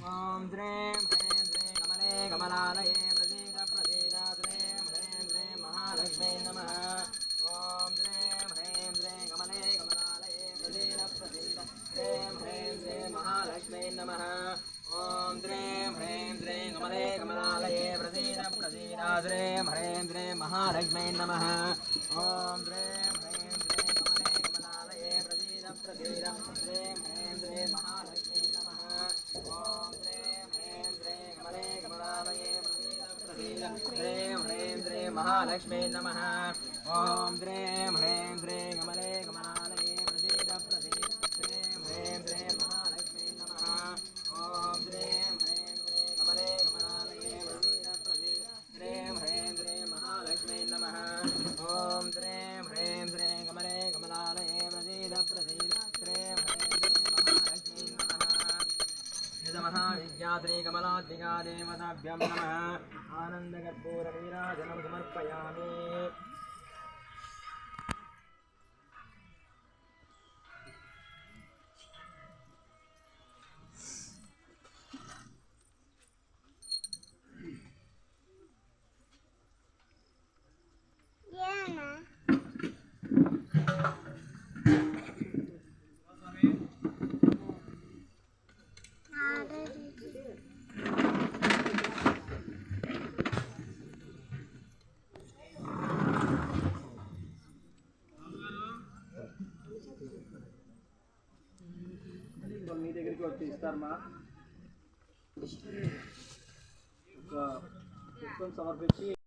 ओम द्रें ह्रें द्रें कमले कमलालये प्रसीद प्रसीद द्रें ह्रें द्रें महालक्ष्मी नमः। ओम द्रें ह्रें द्रें कमले कमलालये प्रसीद प्रसीद द्रें ह्रें द्रें महालक्ष्मी नमः। ओम द्रें ह्रें द्रें कमले कमलालये प्रसीद प्रसीद द्रें ह्रें द्रें महालक्ष्मी नमः। ओम द्रें ह्रें द्रें कमले कमलालये प्रसीद प्रसीद द्रें ह्रें द्रें महालक्ष्मी नमः। ओम द्रें ह्रें द्रें कमले कमलालये प्रसीद प्रसीद द्रें ह्रें द्रें महालक्ष्मी नमः। ओम द्रें ह्रें द्रें कमले कमलालये प्रसीद प्रसीद द्रें ह्रें द्रें महालक्ष्मी नमः। ओम द्रें ह्रें द्रें कमले कमलालये प्रसीद प्रसीद द्रें ह्रें द्रें महालक्ष्मी नमः। ओम द्रें ह्रें द्रें कमले कमलालये प्रसीद प्रसीद द्रें ह्रें द्रें महालक्ष्मी नमः। महाविद्यात्रे कमलात्मिका देवताभ्यं नमः। आनन्दकर्पूरनीराजनं समर्पयामि। మీ దగ్గరికి వచ్చి ఇస్తారమ్మా. ఒక పుష్పం సమర్పించి